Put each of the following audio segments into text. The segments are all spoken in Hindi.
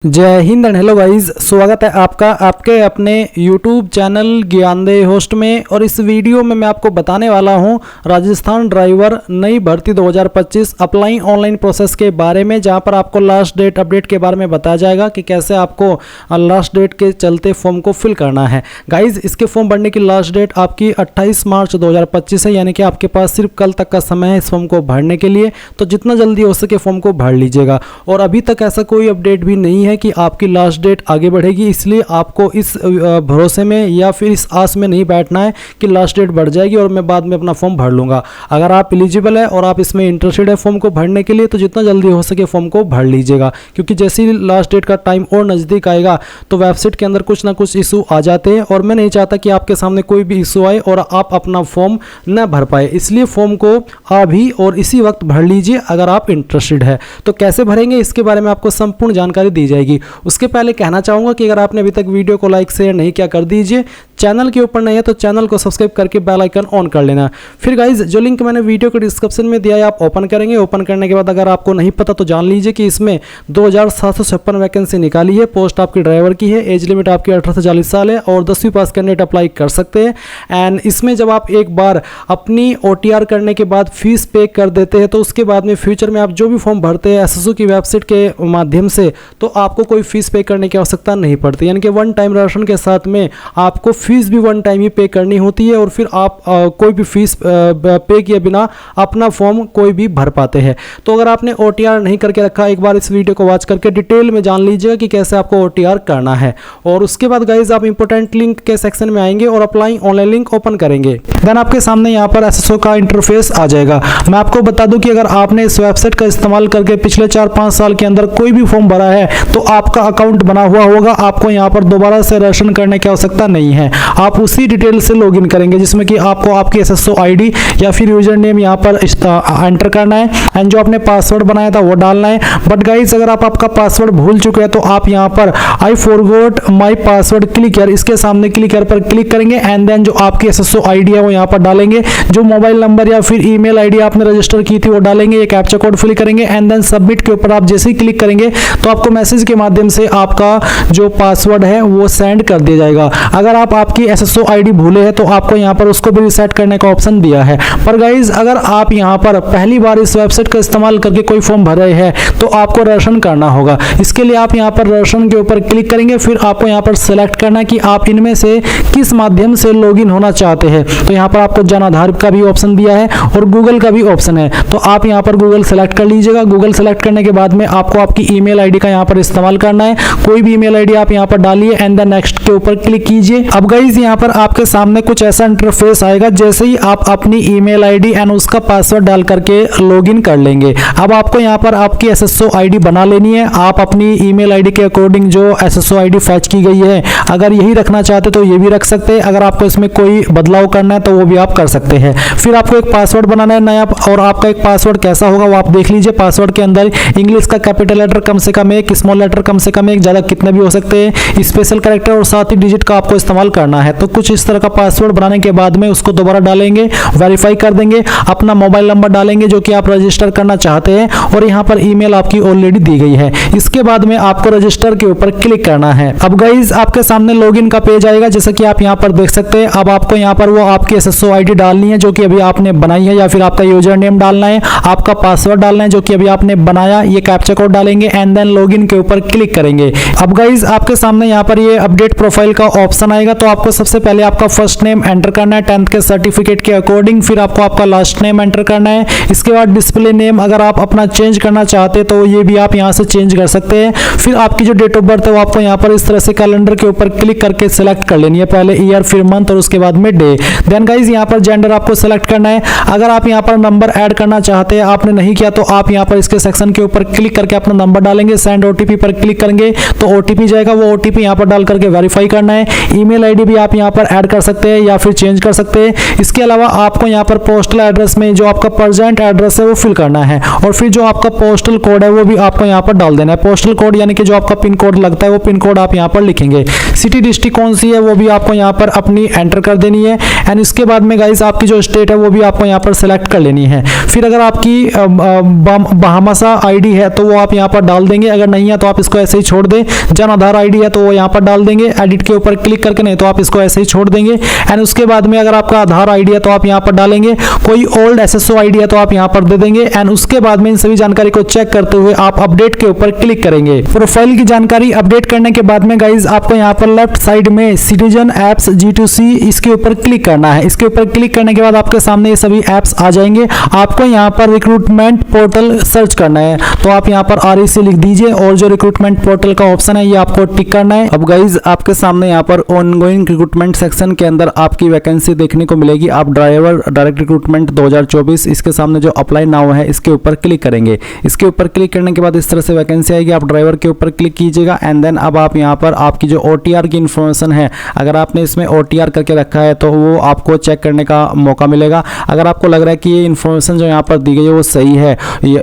जय हिंद एंड हेलो गाइस, स्वागत है आपका आपके अपने YouTube चैनल ज्ञानदेह होस्ट में। और इस वीडियो में मैं आपको बताने वाला हूं राजस्थान ड्राइवर नई भर्ती 2025 अप्लाई ऑनलाइन प्रोसेस के बारे में, जहां पर आपको लास्ट डेट अपडेट के बारे में बताया जाएगा कि कैसे आपको लास्ट डेट के चलते फॉर्म को फिल करना है। गाइज, इसके फॉर्म भरने की लास्ट डेट आपकी 28 मार्च 2025 है, यानी कि आपके पास सिर्फ कल तक का समय है इस फॉर्म को भरने के लिए। तो जितना जल्दी हो सके फॉर्म को भर लीजिएगा। और अभी तक ऐसा कोई अपडेट भी नहीं है कि आपकी लास्ट डेट आगे बढ़ेगी, इसलिए आपको इस भरोसे में या फिर इस आस में नहीं बैठना है कि लास्ट डेट बढ़ जाएगी और मैं बाद में अपना फॉर्म भर लूँगा। अगर आप एलिजिबल है और आप इसमें इंटरेस्टेड है फॉर्म को भरने के लिए, तो जितना जल्दी हो सके फॉर्म को भर लीजिएगा, क्योंकि जैसे ही लास्ट डेट का टाइम और नज़दीक आएगा तो वेबसाइट के अंदर कुछ ना कुछ इशू आ जाते हैं, और मैं नहीं चाहता कि आपके सामने कोई भी इशू आए और आप अपना फॉर्म न भर पाए। इसलिए फॉर्म को अभी और इसी वक्त भर लीजिए अगर आप इंटरेस्टेड है। तो कैसे भरेंगे इसके बारे में आपको संपूर्ण जानकारी दी जाएगी। उसके पहले कहना चाहूँगा कि अगर आपने अभी तक वीडियो को लाइक शेयर नहीं किया कर दीजिए, चैनल के ऊपर नहीं है तो चैनल को सब्सक्राइब करके बेल आइकन ऑन कर लेना। फिर गाइज, जो लिंक मैंने वीडियो के डिस्क्रिप्शन में दिया है आप ओपन करेंगे। ओपन करने के बाद अगर आपको नहीं पता तो जान लीजिए कि इसमें 2756 वैकेंसी निकाली है। पोस्ट आपकी ड्राइवर की है, एज लिमिट आपकी 18 से 40 साल है और 10वीं पास कैंडिडेट अप्लाई कर सकते हैं। एंड इसमें जब आप एक बार अपनी OTR करने के बाद फीस पे कर देते हैं तो उसके बाद में फ्यूचर में आप जो भी फॉर्म भरते हैं SSO की वेबसाइट के माध्यम से, तो आपको कोई फीस पे करने की आवश्यकता नहीं पड़ती। यानी कि वन टाइम राशन के साथ में आपको फीस भी वन टाइम ही पे करनी होती है, और फिर आप कोई भी फीस पे किए बिना अपना फॉर्म कोई भी भर पाते हैं। तो अगर आपने OTR नहीं करके रखा, एक बार इस वीडियो को वॉच करके डिटेल में जान लीजिएगा कि कैसे आपको OTR करना है। और उसके बाद गाइज आप इंपॉर्टेंट लिंक के सेक्शन में आएंगे और अप्लाई ऑनलाइन लिंक ओपन करेंगे। देन आपके सामने यहाँ पर SSO का इंटरफेस आ जाएगा। मैं आपको बता दूं कि अगर आपने इस वेबसाइट का इस्तेमाल करके पिछले 4-5 साल के अंदर कोई भी फॉर्म भरा है तो आपका अकाउंट बना हुआ होगा। आपको यहाँ पर दोबारा से रजिस्ट्रेशन करने की आवश्यकता नहीं है। आप उसी डिटेल से लॉगिन करेंगे जिसमें कि आपको आपकी SSO ID या फिर यूजर नेम यहाँ पर एंटर करना है, एंड जो आपने पासवर्ड बनाया था वो डालना है। बट गाइस, अगर आप आपका पासवर्ड भूल चुके हैं तो आप यहाँ पर I forgot my password click here, इसके सामने क्लिक हियर पर क्लिक करेंगे एंड देन जो आपकी SSO ID है वो यहाँ पर डालेंगे। जो मोबाइल नंबर या फिर ईमेल ID आपने रजिस्टर की थी वो डालेंगे, ये कैप्चा कोड फिल करेंगे एंड देन सबमिट के ऊपर आप जैसे ही क्लिक करेंगे तो आपको मैसेज के माध्यम से आपका जो पासवर्ड है वो सेंड कर दिया जाएगा। अगर आप आपकी SSO ID भूले हैं तो आपको यहाँ पर उसको भी रिसेट करने का ऑप्शन दिया है। पर गाइज, अगर आप यहाँ पर पहली बार इस वेबसाइट का इस्तेमाल करके कोई फॉर्म भर रहे हैं तो आपको रजिस्ट्रेशन करना होगा। इसके लिए आप यहाँ पर रजिस्ट्रेशन के ऊपर क्लिक करेंगे। फिर आपको यहाँ पर सेलेक्ट करना कि आप इनमें से किस माध्यम से लॉगिन होना चाहते हैं। तो यहाँ पर आपको जन आधार का भी ऑप्शन दिया है और गूगल का भी ऑप्शन है, तो आप यहाँ पर गूगल सेलेक्ट कर लीजिएगा। गूगल सेलेक्ट करने के बाद में आपको आपकी ईमेल ID का यहाँ पर इस्तेमाल करना है। कोई भी ईमेल ID आप यहाँ पर डालिए एंड देन नेक्स्ट के ऊपर क्लिक कीजिए। अब गाइज, यहाँ पर आपके सामने कुछ ऐसा इंटरफेस आएगा। जैसे ही आप अपनी ईमेल ID एंड उसका पासवर्ड डाल करके लॉगिन कर लेंगे, अब आपको यहाँ पर आपकी SSO ID बना लेनी है। आप अपनी ईमेल ID के अकॉर्डिंग जो SSO ID फैच की गई है, अगर यही रखना चाहते तो ये भी रख सकते हैं। अगर आपको इसमें कोई बदलाव करना है तो वो भी आप कर सकते हैं। फिर आपको एक पासवर्ड बनाना है नया, और आपका एक पासवर्ड कैसा होगा वो आप देख लीजिए। पासवर्ड के अंदर इंग्लिश का कैपिटल लेटर कम से कम एक, स्मॉल लेटर कम से कम एक, ज़्यादा कितने भी हो सकते हैं, स्पेशल कैरेक्टर और साथ ही डिजिट का आपको इस्तेमाल करना है। तो कुछ इस तरह का पासवर्ड बनाने के बाद में उसको दोबारा डालेंगे, वेरीफाई कर देंगे, अपना मोबाइल नंबर डालेंगे जो कि आप रजिस्टर करना चाहते हैं, और यहाँ पर ईमेल आपकी ऑलरेडी दी गई है। इसके बाद में आपको रजिस्टर के ऊपर क्लिक करना है। अब गाइज, आपके सामने लॉगिन का पेज आएगा, जैसा कि आप यहाँ पर देख सकते हैं। अब आपको यहाँ पर वो आपकी SSO ID डालनी है जो कि अभी आपने बनाई है, या फिर आपका यूजर नेम डालना है, आपका पासवर्ड डालना है जो कि अभी आपने बनाया, ये कैप्चा कोड डालेंगे एंड देन लॉगिन के ऊपर क्लिक करेंगे। अब गाइज, आपके सामने यहाँ पर ये अपडेट प्रोफाइल का ऑप्शन आएगा। तो आपको सबसे पहले आपका फर्स्ट नेम एंटर करना है 10th के सर्टिफिकेट के अकॉर्डिंग, फिर आपको आपका लास्ट नेम एंटर करना है। इसके बाद डिस्प्ले नेम अगर आप अपना चेंज करना चाहते हैं तो ये भी आप यहाँ से चेंज कर सकते हैं। फिर आपकी जो डेट ऑफ बर्थ है वो आपको यहाँ पर इस तरह से कैलेंडर के ऊपर क्लिक करके सिलेक्ट कर लेनी है, पहले ईयर फिर मंथ और उसके बाद में डे। देन गाइज, यहाँ पर जेंडर आपको सेलेक्ट करना है। अगर आप यहाँ पर नंबर ऐड करना चाहते हैं, आपने नहीं किया तो आप यहाँ पर इसके सेक्शन के ऊपर क्लिक करके अपना नंबर डालेंगे, सेंड OTP पर क्लिक करेंगे तो OTP जाएगा, वो OTP यहाँ पर डाल करके वेरीफाई करना है। ईमेल ID भी आप यहाँ पर ऐड कर सकते हैं या फिर चेंज कर सकते हैं। इसके अलावा आपको यहाँ पर पोस्टल एड्रेस में जो आपका प्रेजेंट एड्रेस है वो फिल करना है, और फिर जो आपका पोस्टल कोड है वो भी आपको यहाँ पर डाल देना है। पोस्टल कोड यानी कि जो आपका पिन कोड लगता है वो पिन कोड आप यहाँ पर लिखेंगे। सिटी डिस्ट्रिक्ट कौन सी है वो भी आपको यहाँ पर अपनी एंटर कर देनी है। एंड इसके बाद में गाइस आपकी जो स्टेट है वो भी आपको यहाँ पर सेलेक्ट कर लेनी है। फिर अगर आपकी बहामासा आईडी है तो वो आप यहाँ पर डाल देंगे, अगर नहीं है तो आप इसको ऐसे ही छोड़ दें। जन आधार आईडी है तो वो यहाँ पर डाल देंगे एडिट के ऊपर क्लिक करके, नहीं तो आप इसको ऐसे ही छोड़ देंगे। एंड उसके बाद में अगर आपका आधार आईडी है तो आप यहाँ पर डालेंगे, कोई ओल्ड एसएसओ आईडी है तो आप यहाँ पर दे देंगे। एंड उसके बाद में इन सभी जानकारी को चेक करते हुए आप अपडेट के ऊपर क्लिक करेंगे। प्रोफाइल की जानकारी अपडेट करने के बाद में गाइज आपको यहाँ पर लेफ्ट साइड में सिटीजन एप्स G2C इसके ऊपर क्लिक करना है। इसके ऊपर क्लिक करने के बाद आपके सामने ये सभी एप्स आ जाएंगे। आपको यहाँ पर रिक्रूटमेंट पोर्टल सर्च करना है, तो आप यहाँ पर REC लिख दीजिए और जो रिक्रूटमेंट पोर्टल का ऑप्शन है ये आपको टिक करना है। अब गाइज आपके सामने यहाँ पर ऑनगोइंग रिक्रूटमेंट सेक्शन के अंदर आपकी वैकेंसी देखने को मिलेगी। आप ड्राइवर डायरेक्ट रिक्रूटमेंट 2024 इसके सामने जो अप्लाई नाउ है इसके ऊपर क्लिक करेंगे। इसके ऊपर क्लिक करने के बाद इस तरह से वैकेंसी आएगी, आप ड्राइवर के ऊपर क्लिक कीजिएगा। एंड देन अब आप यहाँ पर आपकी जो OTR की इन्फॉर्मेशन है, अगर आपने इसमें OTR करके रखा है तो वो आपको चेक करने का मौका मिलेगा। अगर आपको लग रहा है कि ये इन्फॉर्मेशन जो यहाँ पर दी गई है वो सही है,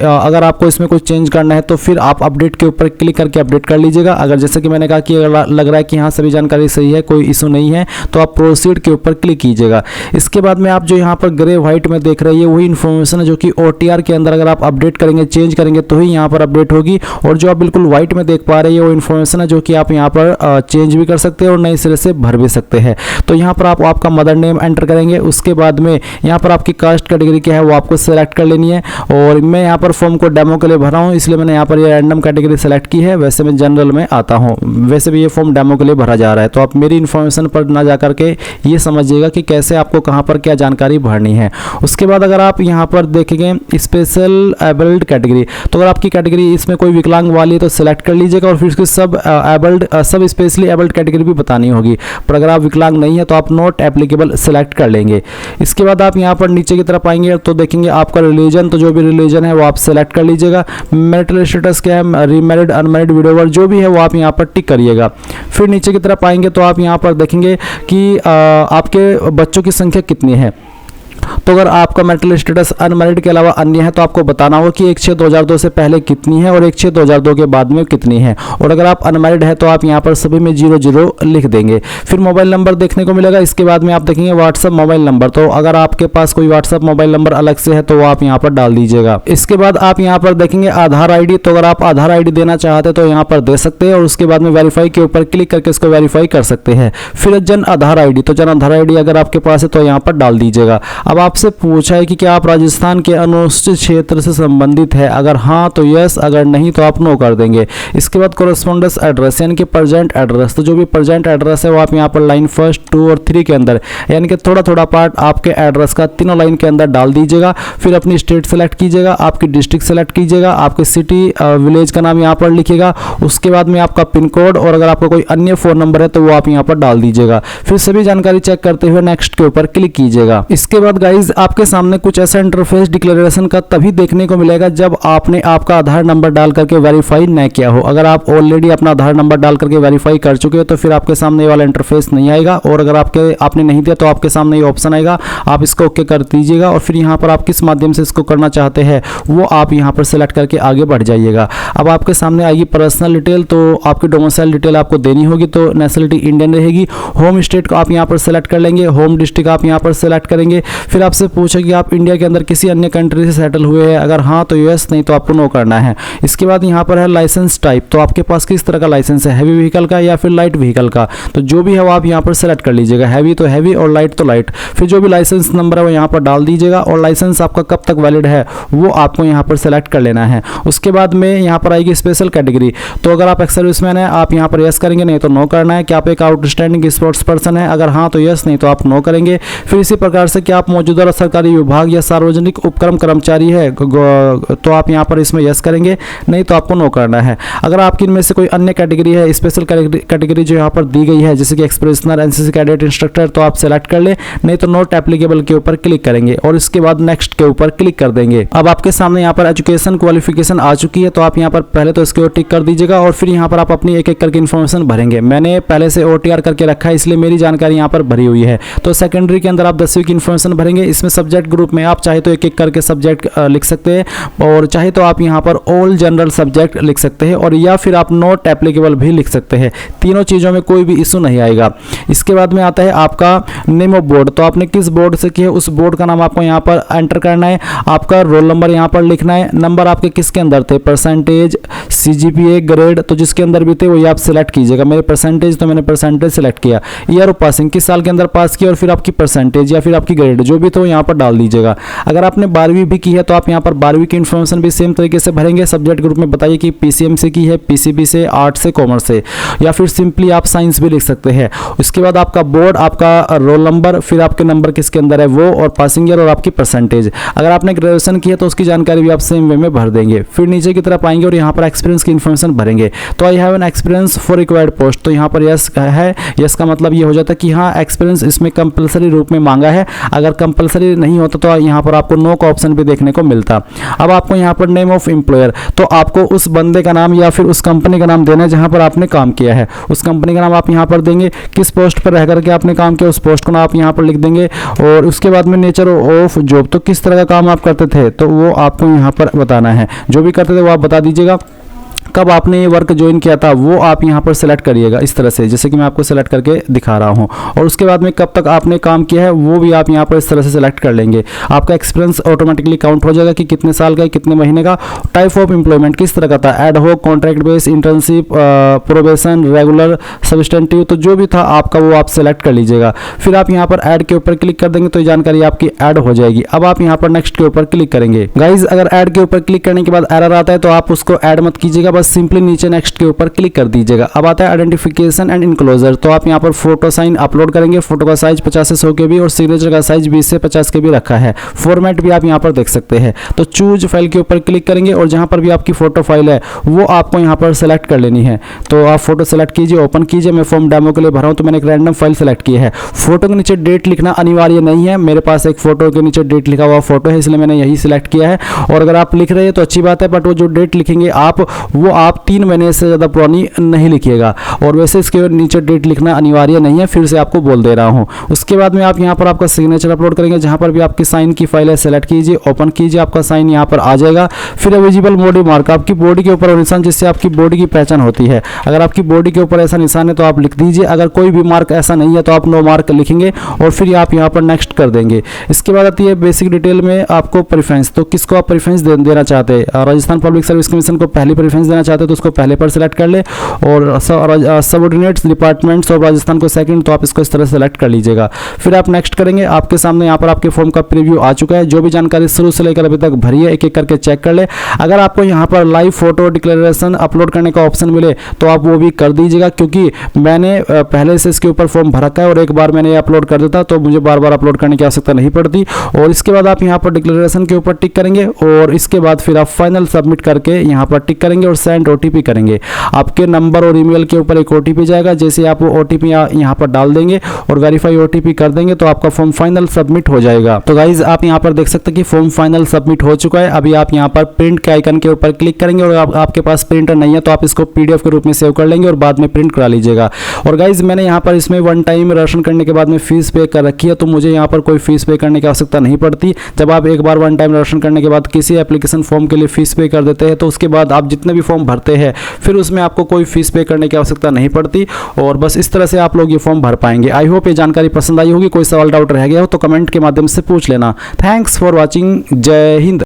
अगर आपको इसमें कुछ चेंज करना है तो फिर आप अपडेट के ऊपर क्लिक करके अपडेट कर लीजिएगा। अगर जैसे कि मैंने कहा कि अगर लग रहा है कि हाँ सभी जानकारी सही है, कोई इशू नहीं है, तो आप प्रोसीड के ऊपर क्लिक कीजिएगा। इसके बाद में आप जो यहाँ पर ग्रे व्हाइट में देख रहे हैं वही इन्फॉर्मेशन है जो कि OTR के अंदर अगर आप अपडेट करेंगे, चेंज करेंगे तो ही यहाँ पर अपडेट होगी। और जो आप बिल्कुल व्हाइट में देख पा रहे हैं वो इन्फॉर्मेशन है जो कि आप यहाँ पर चेंज भी कर सकते हैं और नए सिरे से भर भी सकते हैं। तो यहाँ पर आप आपका मदर नेम एंटर करेंगे। उसके बाद में यहाँ पर आपकी कास्ट कैटेगरी क्या है वो आपको सेलेक्ट कर लेनी है। और मैं यहाँ पर फॉर्म को डेमो के लिए भरा हूँ, इसलिए मैंने यहाँ पर ये रैंडम कैटेगरी सेलेक्ट की है। वैसे मैं जनरल में आता हूँ, वैसे भी ये फॉर्म डेमो के लिए भरा जा रहा है। तो आप मेरी इन्फॉर्मेशन पर ना जा करके ये समझिएगा कि कैसे आपको कहाँ पर क्या जानकारी भरनी है। उसके बाद अगर आप यहाँ पर देखेंगे स्पेशल एबल्ड कैटेगरी, तो अगर आपकी कैटेगरी इसमें कोई विकलांग वाली है तो सेलेक्ट कर लीजिएगा और फिर उसकी सब स्पेशली एबल्ड कैटेगरी भी बतानी होगी। पर अगर आप विकलांग नहीं है तो आप नॉट एप्लीकेबल सेलेक्ट कर लेंगे। इसके बाद आप यहाँ पर नीचे की तरफ आएंगे तो देखेंगे आपका रिलीजन, तो जो भी रिलीजन है वो आप सेलेक्ट कर लीजिएगा। मैरिटल स्टेटस क्या है, रीमैरिड, अनमैरिड, विडोवर, जो भी है वो आप यहाँ पर टिक करिएगा। फिर नीचे की तरफ आएंगे तो आप यहाँ पर देखेंगे कि आपके बच्चों की संख्या कितनी है। तो अगर आपका मैरिटल स्टेटस अनमैरिड के अलावा अन्य है तो आपको बताना होगा कि 1/6/2002 से पहले कितनी है और 1/6/2002 के बाद में कितनी है। और अगर आप अनमैरिड है तो आप यहाँ पर सभी में 00 लिख देंगे। फिर मोबाइल नंबर देखने को मिलेगा। इसके बाद में आप देखेंगे व्हाट्सअप मोबाइल नंबर, तो अगर आपके पास कोई व्हाट्सअप मोबाइल नंबर अलग से है तो वो आप यहाँ पर डाल दीजिएगा। इसके बाद आप यहाँ पर देखेंगे आधार ID, तो अगर आप आधार ID देना चाहते हैं तो यहाँ पर दे सकते हैं और उसके बाद में वेरीफाई के ऊपर क्लिक करके इसको वेरीफाई कर सकते हैं। फिर जन आधार ID, तो जन आधार ID अगर आपके पास है तो यहाँ पर डाल दीजिएगा। अब आपसे पूछा है कि क्या आप राजस्थान के अनुसूचित क्षेत्र से संबंधित है, अगर हाँ तो यस, अगर नहीं तो आप नो कर देंगे। इसके बाद कोरेस्पोंडेंस एड्रेस यानी कि प्रेजेंट एड्रेस, तो जो भी प्रेजेंट एड्रेस है वो आप यहाँ पर लाइन 1, 2 और 3 के अंदर यानी कि थोड़ा थोड़ा पार्ट आपके एड्रेस का तीनों लाइन के अंदर डाल दीजिएगा। फिर अपनी स्टेट सेलेक्ट कीजिएगा, आपकी डिस्ट्रिक्ट सेलेक्ट कीजिएगा, आपके सिटी विलेज का नाम यहाँ पर लिखिएगा। उसके बाद में आपका पिन कोड और अगर आपका कोई अन्य फ़ोन नंबर है तो वो आप यहाँ पर डाल दीजिएगा। फिर सभी जानकारी चेक करते हुए नेक्स्ट के ऊपर क्लिक कीजिएगा। इसके बाद गाइज आपके सामने कुछ ऐसा इंटरफेस डिक्लेरेशन का तभी देखने को मिलेगा जब आपने आपका आधार नंबर डाल करके वेरीफाई न किया हो। अगर आप ऑलरेडी अपना आधार नंबर डाल करके वेरीफाई कर चुके हो तो फिर आपके सामने वाला इंटरफेस नहीं आएगा, और अगर आपने नहीं दिया तो आपके सामने ये ऑप्शन आएगा, आप इसको ओके कर दीजिएगा। और फिर यहाँ पर आप किस माध्यम से इसको करना चाहते हैं वो आप यहाँ पर सेलेक्ट करके आगे बढ़ जाइएगा। अब आपके सामने आएगी पर्सनल डिटेल, तो आपकी डोमिसाइल डिटेल आपको देनी होगी, तो नेशनलिटी इंडियन रहेगी। होम स्टेट को आप यहाँ पर सेलेक्ट कर लेंगे, होम डिस्ट्रिक्ट आप यहाँ पर सेलेक्ट करेंगे। फिर आपसे पूछेगी आप इंडिया के अंदर किसी अन्य कंट्री से सेटल हुए हैं, अगर हाँ तो यस, नहीं तो आपको नो करना है। इसके बाद यहाँ पर है लाइसेंस टाइप, तो आपके पास किस तरह का लाइसेंस है, हैवी व्हीकल का या फिर लाइट व्हीकल का, तो जो भी है वो आप यहाँ पर सेलेक्ट कर लीजिएगा। हैवी तो हैवी और लाइट तो लाइट। फिर जो भी लाइसेंस नंबर है वो यहाँ पर डाल दीजिएगा और लाइसेंस आपका कब तक वैलिड है वो आपको यहाँ पर सेलेक्ट कर लेना है। उसके बाद में यहाँ पर आएगी स्पेशल कैटेगरी, तो अगर आप एक्स सर्विसमैन है आप यहाँ पर यस करेंगे, नहीं तो नो करना है। क्या आप एक आउटस्टैंडिंग स्पोर्ट्स पर्सन है, अगर हाँ तो यस, नहीं तो आप नो करेंगे। फिर इसी प्रकार से क्या आप मौजूदा सरकारी विभाग या सार्वजनिक उपक्रम कर्मचारी है तो आप यहाँ पर इसमें यस करेंगे, नहीं तो आपको नो करना है। अगर आपकी इनमें से कोई अन्य कैटेगरी है, स्पेशल कैटेगरी जो यहाँ पर दी गई है जैसे कि एक्सप्रेशनर, एनसीसी कैडेट, इंस्ट्रक्टर, तो आप सेलेक्ट कर ले, नहीं तो नॉट एप्लीकेबल के ऊपर क्लिक करेंगे और इसके बाद नेक्स्ट के ऊपर क्लिक कर देंगे। अब आपके सामने यहाँ पर एजुकेशन क्वालिफिकेशन आ चुकी है, तो आप यहाँ पर पहले तो इसके टिक कर दीजिएगा और फिर यहाँ पर आप अपनी एक एक करके इन्फॉर्मेशन भरेंगे। मैंने पहले से OTR करके रखा है इसलिए मेरी जानकारी यहाँ पर भरी हुई है। तो सेकेंडरी के अंदर आप 10वीं की इन्फॉर्मेशन भरेंगे। इसमें सब्जेक्ट ग्रुप में आप चाहे तो एक एक करके सब्जेक्ट लिख सकते हैं और चाहे तो आप यहाँ पर ऑल जनरल सब्जेक्ट लिख सकते हैं और या फिर आप नॉट एप्लीकेबल भी लिख सकते हैं। तीनों चीज़ों में कोई भी इशू नहीं आएगा। इसके बाद में आता है आपका नेम ऑफ बोर्ड, तो आपने किस बोर्ड से किया है उस बोर्ड का नाम आपको यहाँ पर एंटर करना है। आपका रोल नंबर यहाँ पर लिखना है, नंबर आपके किसके अंदर थे, परसेंटेज, CGPA, ग्रेड, तो जिसके अंदर भी थे वही आप सिलेक्ट कीजिएगा। मेरे परसेंटेज, तो मैंने परसेंटेज सिलेक्ट किया। ईयर ऑफ पासिंग, किस साल के अंदर पास किया और फिर आपकी परसेंटेज या फिर आपकी ग्रेड जो भी तो यहाँ पर डाल दीजिएगा। अगर आपने 12वीं भी की है तो आप यहाँ पर 12वीं की इन्फॉर्मेशन भी सेम तरीके से भरेंगे। सब्जेक्ट ग्रुप में बताइए कि PCM से की है, PCB से, आर्ट से, कॉमर्स से, या फिर सिंपली आप साइंस भी लिख सकते हैं। उसके बाद आपका बोर्ड, आपका रोल नंबर, फिर आपके नंबर किसके अंदर है वो, और पासिंग ईयर और आपकी परसेंटेज। अगर आपने ग्रेजुएशन किया तो उसकी जानकारी भी आप सेम वे में भर देंगे। फिर नीचे की तरफ आएंगे और यहाँ पर एक्सपीरियंस की इन्फॉर्मेशन भरेंगे। तो I have an experience for required post, तो यहाँ पर यस है। यस का मतलब ये हो जाता है कि हाँ एक्सपीरियंस इसमें कंपलसरी रूप में मांगा है। अगर कंपलसरी नहीं होता तो यहाँ पर आपको नो का ऑप्शन भी देखने को मिलता। अब आपको यहाँ पर नेम ऑफ एम्प्लॉयर, तो आपको उस बंदे का नाम या फिर उस कंपनी का नाम देना है जहाँ पर आपने काम किया है। उस कंपनी का नाम आप यहाँ पर देंगे, किस पोस्ट पर रह करके आपने काम किया उस पोस्ट को नाम आप यहाँ पर लिख देंगे। और उसके बाद में नेचर ऑफ जॉब, तो किस तरह का काम आप करते थे तो वो आपको यहाँ पर बताना है। जो भी करते थे वो आप बता दीजिएगा। कब आपने ये वर्क ज्वाइन किया था वो आप यहाँ पर सेलेक्ट करिएगा इस तरह से, जैसे कि मैं आपको सेलेक्ट करके दिखा रहा हूँ। और उसके बाद में कब तक आपने काम किया है वो भी आप यहाँ पर इस तरह से सेलेक्ट कर लेंगे। आपका एक्सपीरियंस ऑटोमेटिकली काउंट हो जाएगा कि कितने साल का है, कितने महीने का। टाइप ऑफ एम्प्लॉयमेंट किस तरह का था, एड होक, contract base, internship, probation, regular, substantive, तो जो भी था आपका वो आप सेलेक्ट कर लीजिएगा। फिर आप यहाँ पर ऐड के ऊपर क्लिक कर देंगे तो ये जानकारी आपकी ऐड हो जाएगी। अब आप यहाँ पर नेक्स्ट के ऊपर क्लिक करेंगे। गाइज अगर ऐड के ऊपर क्लिक करने के बाद एरर आता है तो आप उसको ऐड मत कीजिएगा, बस सिंपली नीचे नेक्स्ट के ऊपर क्लिक कर दीजिएगा। अब आता है आइडेंटिफिकेशन एंड इनक्लोजर, तो आप यहाँ पर फोटो साइन अपलोड करेंगे। फोटो का साइज 50 से 100 KB और सिग्नेचर का साइज 20 से 50 KB रखा है। फॉर्मेट भी आप यहाँ पर देख सकते हैं। तो चूज फाइल के ऊपर क्लिक करेंगे और जहाँ पर भी आपकी फोटो फाइल है वो आपको यहाँ पर सेलेक्ट कर लेनी है। तो आप फोटो सेलेक्ट कीजिए, ओपन कीजिए। मैं फॉर्म डेमो के लिए भरा हूँ तो मैंने एक रैंडम फाइल सेलेक्ट की है। फोटो के नीचे डेट लिखना अनिवार्य नहीं है, मेरे पास एक फोटो के नीचे डेट लिखा हुआ फोटो है इसलिए मैंने यही सिलेक्ट किया है। और अगर आप लिख रहे हैं तो अच्छी बात है, बट वो जो डेट लिखेंगे आप वो आप 3 महीने से ज़्यादा पुरानी नहीं लिखिएगा। और वैसे इसके नीचे डेट लिखना अनिवार्य नहीं है, फिर से आपको बोल दे रहा हूँ। उसके बाद में आप यहाँ पर आपका सिग्नेचर अपलोड करेंगे। जहाँ पर भी आपकी साइन की फाइल है सेलेक्ट कीजिए, ओपन कीजिए, आपका साइन यहाँ पर आ जाएगा। फिर विजिबल बॉडी मार्क, आपकी बॉडी के ऊपर वो निशान जिससे आपकी बॉडी की पहचान होती है। अगर आपकी बॉडी के ऊपर ऐसा निशान है तो आप लिख दीजिए। अगर कोई भी मार्क ऐसा नहीं है तो आप नो मार्क लिखेंगे और फिर आप यहाँ पर नेक्स्ट कर देंगे। इसके बाद आती है बेसिक डिटेल में आपको प्रेफरेंस, तो किसको आप प्रेफरेंस देना चाहते हैं। राजस्थान पब्लिक सर्विस कमीशन को पहली प्रेफरेंस देना चाहते हैं तो उसको पहले पर सेलेक्ट कर ले, और सबऑर्डिनेट्स डिपार्टमेंट्स ऑफ राजस्थान को सेकंड, तो आप इसको इस तरह सेलेक्ट कर लीजिएगा। फिर आप नेक्स्ट करेंगे। आपके सामने यहाँ पर आपके फॉर्म का प्रीव्यू आ चुका है। जो भी जानकारी शुरू से लेकर अभी तक भरी है एक एक करके चेक कर ले। अगर आपको यहाँ पर लाइव फोटो डिक्लेरेशन अपलोड करने का ऑप्शन मिले तो आप वो भी कर दीजिएगा, क्योंकि मैंने पहले से इसके ऊपर फॉर्म भरा है और एक बार मैंने अपलोड कर देता तो मुझे बार बार अपलोड करने की आवश्यकता नहीं पड़ती। और इसके बाद आप यहाँ पर डिक्लेरेशन के ऊपर टिक करेंगे और इसके बाद फिर आप फाइनल सबमिट करके यहाँ पर टिक करेंगे और सेंड OTP करेंगे। आपके नंबर और ईमेल के ऊपर एक OTP जाएगा। जैसे आप वो OTP यहाँ पर डाल देंगे और वेरीफाई OTP कर देंगे तो आपका फॉर्म फाइनल सबमिट हो जाएगा। तो गाइज आप यहाँ पर देख सकते हैं कि फॉर्म फाइनल सबमिट हो चुका है। अभी आप यहाँ पर प्रिंट के आइकन के ऊपर क्लिक करेंगे और आपके पास प्रिंटर नहीं है तो आप इसको PDF के रूप में सेव कर लेंगे और बाद में प्रिंट करा लीजिएगा। और गाइज मैंने यहाँ पर इसमें 1 टाइम रजिस्ट्रेशन करने के बाद में फीस पे कर रखी है, तो मुझे यहाँ पर कोई फीस पे करने की आवश्यकता नहीं पड़ती। जब आप एक बार 1 टाइम रजिस्ट्रेशन करने के बाद किसी एप्लीकेशन फॉर्म के लिए फीस पे कर देते हैं तो उसके बाद आप जितने भी फॉर्म भरते हैं फिर उसमें आपको कोई फीस पे करने की आवश्यकता नहीं पड़ती। और बस इस तरह से आप लोग ये फॉर्म भर पाएंगे। आई होप ये जानकारी पसंद आई होगी। कोई सवाल डाउट रह गया हो तो कमेंट के माध्यम से पूछ लेना। Thanks for watching. जय हिंद।